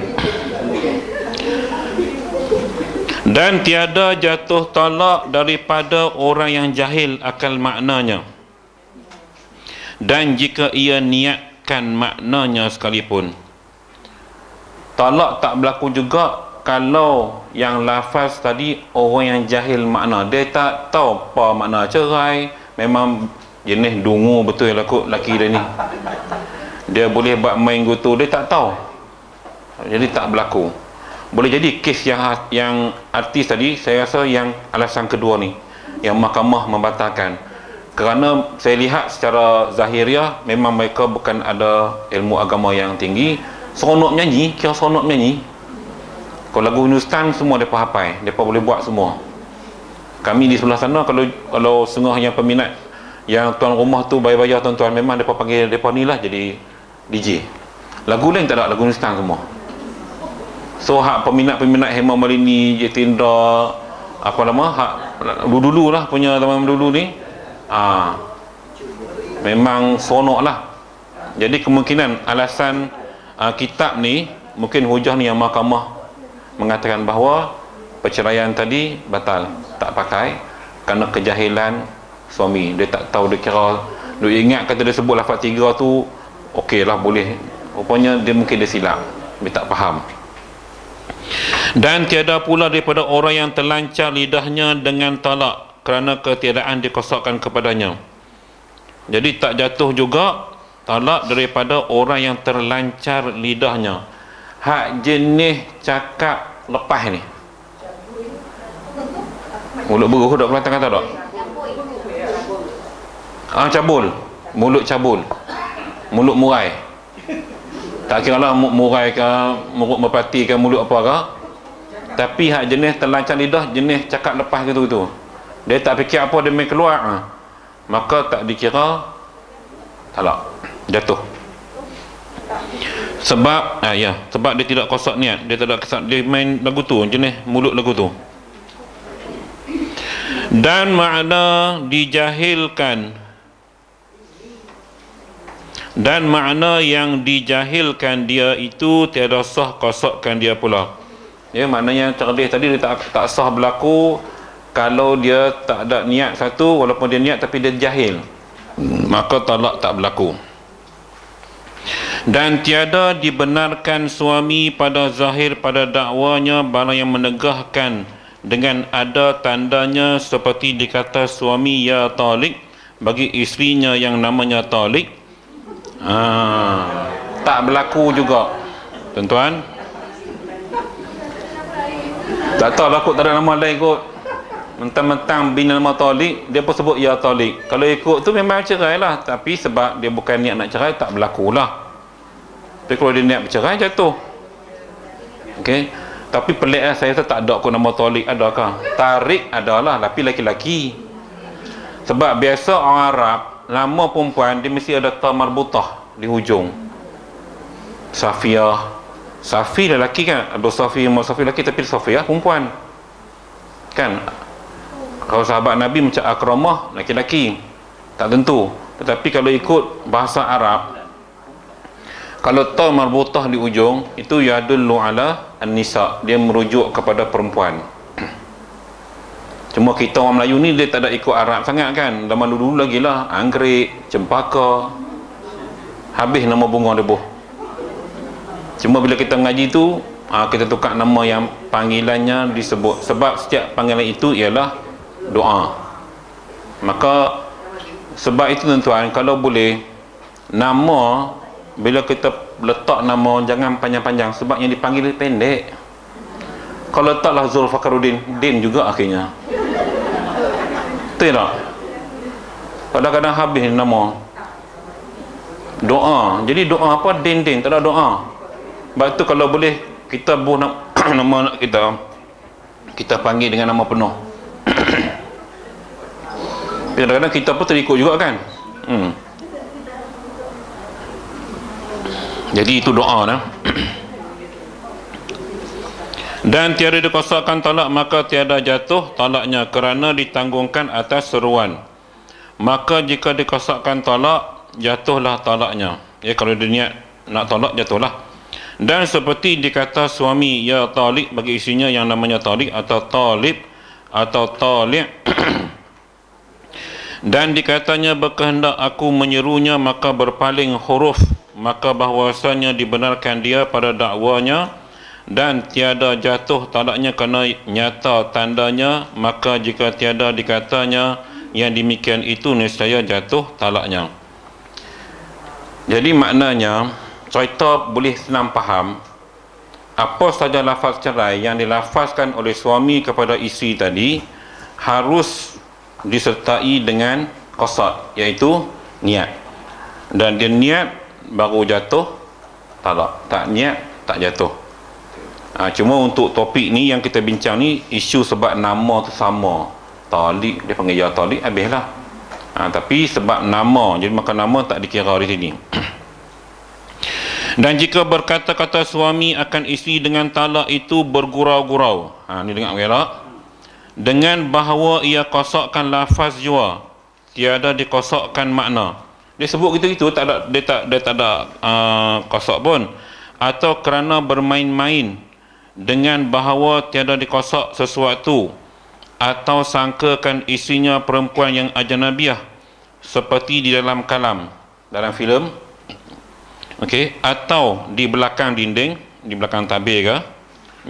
Dan tiada jatuh talak daripada orang yang jahil akal maknanya, dan jika ia niatkan maknanya sekalipun. Talak tak berlaku juga kalau yang lafaz tadi orang yang jahil makna, dia tak tahu apa makna cerai, memang jenis dungu betul lah kot laki dia ni. Dia boleh buat main goto, dia tak tahu, jadi tak berlaku. Boleh jadi kes yang artis tadi, saya rasa yang alasan kedua ni yang mahkamah membatalkan, kerana saya lihat secara zahiriah memang mereka bukan ada ilmu agama yang tinggi. Seronok menyanyi, kira seronok menyanyi. Kalau lagu Hindustan semua mereka hafal, mereka boleh buat semua. Kami di sebelah sana, kalau setengah yang peminat, yang tuan rumah tu bayar-bayar tuan-tuan, memang mereka panggil mereka ni lah jadi DJ. Lagu lain tak ada, lagu Hindustan semua. So hak peminat-peminat Hema Malini, Jatinda, apa nama, hak dulu-dulu lah punya zaman dulu ni, memang seronok lah. Jadi kemungkinan alasan kitab ni, mungkin hujah ni yang mahkamah mengatakan bahawa perceraian tadi batal, tak pakai kerana kejahilan suami. Dia tak tahu, dia kira, dia ingat kata dia sebut lafaz 3 tu okey lah, boleh. Rupanya dia mungkin dia silap, dia tak faham. Dan tiada pula daripada orang yang terlancar lidahnya dengan talak kerana ketiadaan dikosakkan kepadanya. Jadi tak jatuh juga talak daripada orang yang terlancar lidahnya. Hak jenis cakap lepas ni, mulut beruh tak Kelantan kata tak? Cabul, mulut cabul, mulut murai. Tak kira lah murai ke, mulut merpati ke, mulut apa ke. Tapi hak jenis terlancar lidah, jenis cakap lepas gitu-gitu, dia tak fikir apa dia main keluar, maka tak dikira talak, jatuh. Sebab sebab dia tidak kosak niat, dia tidak kosak, dia main lagu tu, jenis mulut lagu tu. Dan makna dijahilkan, dan makna yang dijahilkan dia itu tiada sah kosakkan dia pula. Ya, maknanya terlebih tadi dia tak sah berlaku kalau dia tak ada niat satu, walaupun dia niat tapi dia jahil, maka talak tak berlaku. Dan tiada dibenarkan suami pada zahir pada dakwanya barang yang menegahkan dengan ada tandanya seperti dikata suami ya talik bagi isterinya yang namanya talik. Tak berlaku juga tuan-tuan. Tak tahu lah kot, tak ada nama lain kot, mentang-mentang bina nama talik dia pun sebut ya talik. Kalau ikut tu memang cerai lah, tapi sebab dia bukan niat nak cerai, tak berlaku lah. Tapi kalau dia niat bercerai, jatuh. Okey. Tapi pelik lah, saya tak ada kot nama talik, adakah? Tarik adalah, tapi laki-laki. Sebab biasa orang Arab, nama perempuan dia mesti ada ta marbutah di hujung. Safiyah, Safi lelaki kan, Abdul Safi, Muhammad Safi lelaki, tapi Safiyah perempuan kan. Kalau sahabat Nabi macam Akramah laki-laki, tak tentu. Tetapi kalau ikut bahasa Arab, kalau ta marbutah di ujung, itu yadullu ala an-nisa, dia merujuk kepada perempuan. Cuma kita orang Melayu ni dia tak ada ikut Arab sangat kan. Zaman dulu lagi lah, anggrek, cempaka, habis nama bunga debuh. Cuma bila kita mengaji tu, kita tukar nama yang panggilannya disebut, sebab setiap panggilan itu ialah doa. Maka sebab itu tuan-tuan, kalau boleh nama, bila kita letak nama jangan panjang-panjang, sebab yang dipanggil pendek. Kalau letaklah Zulfakaruddin, Din juga akhirnya, betul tak? Kadang-kadang habis nama doa, jadi doa apa, Din, tak ada doa. Sebab tu kalau boleh kita buh nama kita panggil dengan nama penuh. Kadang-kadang kita pun terikut juga kan. Jadi itu doa dah. Dan tiada dikosakkan talak, maka tiada jatuh talaknya kerana ditanggungkan atas seruan. Maka jika dikosakkan talak, jatuhlah talaknya. Ya, kalau dia niat nak talak, jatuhlah. Dan seperti dikata suami ya talik bagi isinya yang namanya talik atau talib atau talik. Dan dikatanya berkehendak aku menyerunya, maka berpaling huruf, maka bahwasanya dibenarkan dia pada dakwanya dan tiada jatuh talaknya kerana nyata tandanya. Maka jika tiada dikatanya yang demikian itu nescaya jatuh talaknya. Jadi maknanya kita boleh senang faham apa saja lafaz cerai yang dilafazkan oleh suami kepada isteri tadi harus disertai dengan qasad, iaitu niat. Dan dia niat baru jatuh talak, tak niat tak jatuh. Cuma untuk topik ni yang kita bincang ni, isu sebab nama tu sama, talik, dia panggil ya talik, habislah. Tapi sebab nama, jadi maka nama tak dikira di sini. Dan jika berkata-kata suami akan isteri dengan talak itu bergurau-gurau, ni dengar gelak, dengan bahawa ia kosakkan lafaz jua, tiada dikosakkan makna. Dia sebut gitu-gitu, dia tak ada kosak pun. Atau kerana bermain-main dengan bahawa tiada dikosak sesuatu, atau sangkakan isinya perempuan yang ajnabiah seperti di dalam kalam, dalam filem, atau di belakang dinding, di belakang tabir ke,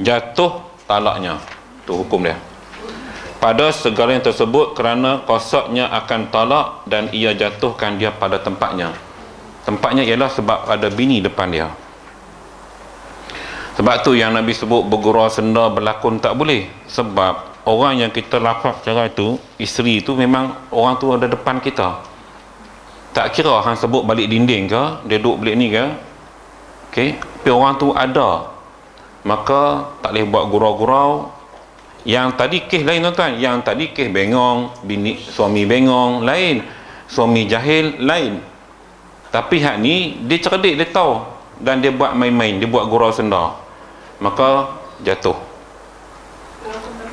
jatuh talaknya. Tu hukum dia. Pada segala yang tersebut kerana kosaknya akan talak dan ia jatuhkan dia pada tempatnya. Tempatnya ialah sebab ada bini depan dia. Sebab tu yang Nabi sebut bergurau senda berlakon tak boleh. Sebab orang yang kita lafaz cara itu, isteri itu memang orang tu ada depan kita. Tak kira hang sebut balik dinding ke, dia duduk balik ni ke, tapi orang tu ada, maka tak boleh buat gurau-gurau. Yang tadi kes lain tuan-tuan, yang tadi kes bengong, bini suami bengong lain, suami jahil lain. Tapi hak ni dia cerdik, dia tahu, dan dia buat main-main, dia buat gurau senda, maka jatuh.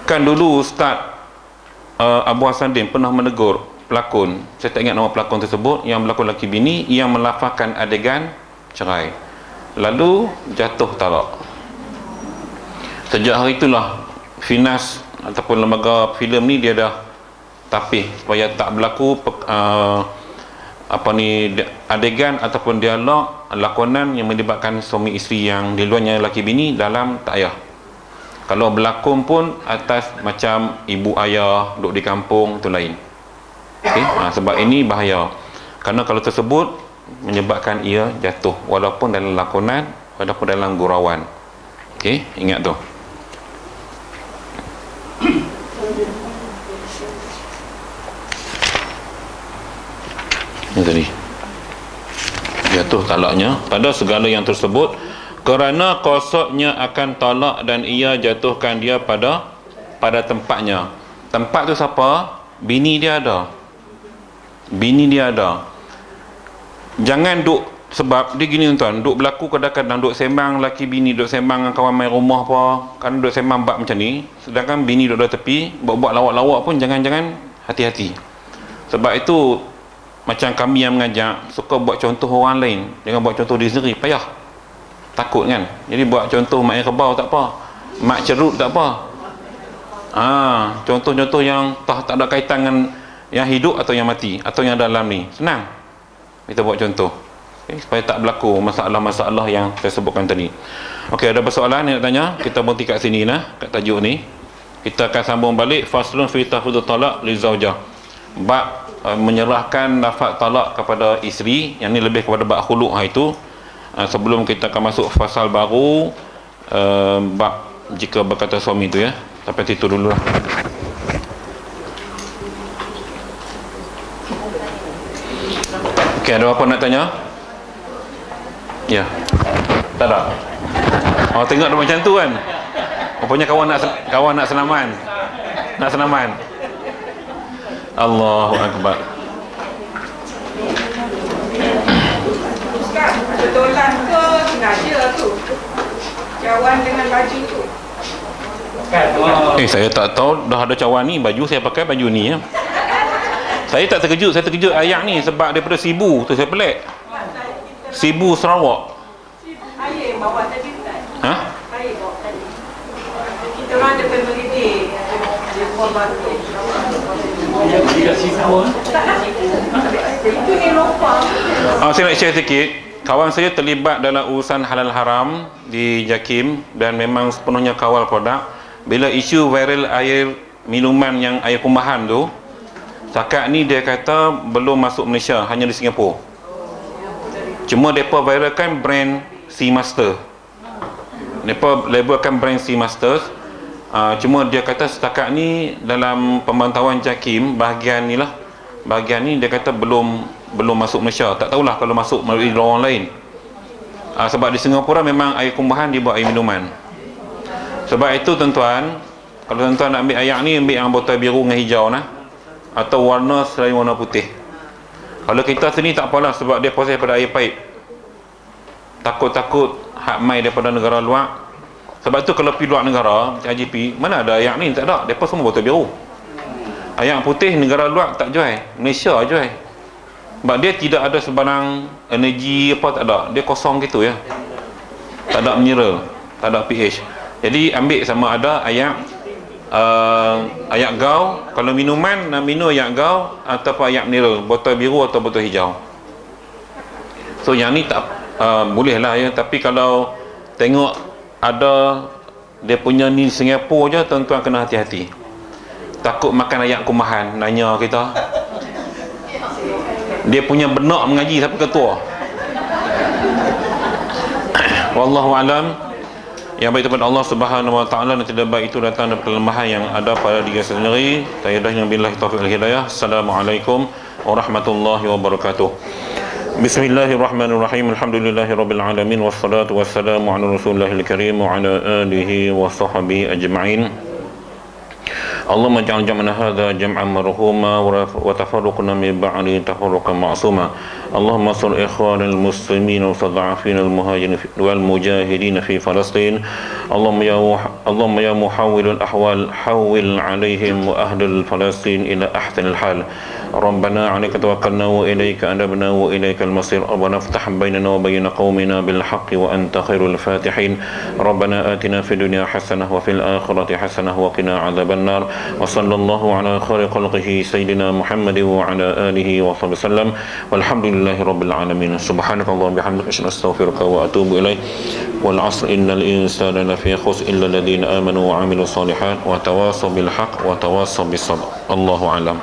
Kan dulu Ustaz Abu Hasanuddin pernah menegur pelakon, saya tak ingat nama pelakon tersebut, yang berlakon laki bini yang melafazkan adegan cerai, lalu jatuh talak. Sejak hari itulah Finas ataupun lembaga filem ni dia dah tapih supaya tak berlaku adegan ataupun dialog lakonan yang melibatkan suami isteri yang di luarnya laki bini dalam tak payah. Kalau berlakon pun atas macam ibu ayah duduk di kampung, tu lain. Sebab ini bahaya, kerana kalau tersebut menyebabkan ia jatuh walaupun dalam lakonan, walaupun dalam gurauan. Ingat tu. Ini tadi jatuh talaknya pada segala yang tersebut kerana kosaknya akan talak dan ia jatuhkan dia pada tempatnya. Tempat tu siapa? Bini dia ada. Bini dia ada. Jangan duk, sebab dia gini tuan, duk berlaku kadang-kadang duk sembang laki bini, duk sembang dengan kawan main rumah apa, kan duk sembang bab macam ni, sedangkan bini duk di tepi buat lawak-lawak pun jangan hati-hati. Sebab itu macam kami yang mengajak suka buat contoh orang lain, jangan buat contoh diri sendiri, payah, takut kan. Jadi buat contoh mak yang kebau tak apa, mak cerut tak apa, contoh-contoh yang tak ada kaitan dengan yang hidup atau yang mati atau yang dalam ni, senang kita buat contoh, supaya tak berlaku masalah-masalah yang saya sebutkan tadi. Ada persoalan yang nak tanya, kita berhenti kat sini kat tajuk ni. Kita akan sambung balik faslun fi tahfudut talaq li zaujah, bab menyerahkan lafaz talak kepada isteri, yang ni lebih kepada bab khulu'. Itu sebelum kita akan masuk fasal baru, bab jika berkata suami tu, sampai situ dulu lah. Ada apa nak tanya? Ya. Tak ada. Tengok dia macam tu kan. Rupanya kawan nak senaman. Nak senaman. Allahu Akbar. Ustaz, betulan ke sengaja tu? Cawan dengan baju tu. Saya tak tahu, dah ada cawan ni, baju saya pakai baju ni ya. Saya tak terkejut, saya terkejut ayat ni sebab daripada Sibu tu saya pelik. Sibu Sarawak. Air bawa tadi Ustaz. Air bawa tadi. Kita orang ada family day. Dia buat batu. Itu ni lupa. Saya nak share sikit. Kawan saya terlibat dalam urusan halal haram di JAKIM dan memang sepenuhnya kawal produk. Bila isu viral air minuman yang air kumahan tu, Setakat ni dia kata belum masuk Malaysia, hanya di Singapura. Cuma mereka viralkan brand Seamaster. Mereka labelkan brand Seamaster. Cuma dia kata setakat ni dalam pemantauan JAKIM, bahagian ni dia kata belum masuk Malaysia. Tak tahulah kalau masuk melalui lorong lain. Sebab di Singapura memang air kumbahan dibuat air minuman. Sebab itu tuan-tuan, kalau tuan-tuan nak ambil air ni, ambil yang botol biru dengan hijau nah, atau warna selain warna putih. Kalau kita sini tak apalah, sebab dia proses pada air paip. Takut-takut hak mai daripada negara luar. Sebab tu kalau pergi luar negara macam IGP, mana ada air ni? Tak ada, mereka semua botol biru. Air putih negara luar tak jual, Malaysia jual. Sebab dia tidak ada sebarang energi apa, tak ada, dia kosong gitu ya. Tak ada mineral, tak ada pH. Jadi ambil sama ada air gau. Kalau minuman nak minum air gau ataupun air mineral, botol biru atau botol hijau. So yang ni tak boleh lah ya. Tapi kalau tengok ada dia punya ni Singapura je, tuan-tuan kena hati-hati. Takut makan air kumahan, nanya kita. Dia punya benak mengaji siapa ketua. Wallahu alam. Yang baik daripada Allah Subhanahu wa taala, dan tidak baik itu datang daripada kelemahan yang ada pada diri sendiri. Tayyadahnya billahi taufiq wal hidayah. Assalamualaikum warahmatullahi wabarakatuh. Bismillahirrahmanirrahim. Alhamdulillahirabbil alamin, wassalatu wassalamu ala rasulillahil karim wa ala alihi wa sahbihi ajma'in. Allahumma ja'al jam'ana hadha jam'an marhuma wa tafarruqna min ba'di tafarruqan ma'suma. Allahumma sur ikhwanal muslimin wa tad'afin al muhajirin wal mujahidin fi Palestin. Allahumma ya muhawwil al ahwal hawwil 'alaihim wa ahdil Palestin ila ahsanil hal. ربنا عليك توكلنا وإليك أنبنا وإليك المصير ربنا افتح بيننا وبين قومنا بالحق وأنت خير الفاتحين ربنا آتنا في الدنيا حسنة وفي الآخرة حسنة وقنا عذاب النار وصلى الله على خير خلقه سيدنا محمد وعلى آله وصحبه وسلم والحمد لله رب العالمين سبحانك اللهم وبحمدك أشهد أن لا إله إلا أنت أستغفرك وأتوب إليك والعصر إن الإنسان لفي خسر إلا الذين آمنوا وعملوا الصالحات وتواصوا بالحق وتواصوا بالصبر الله أعلم.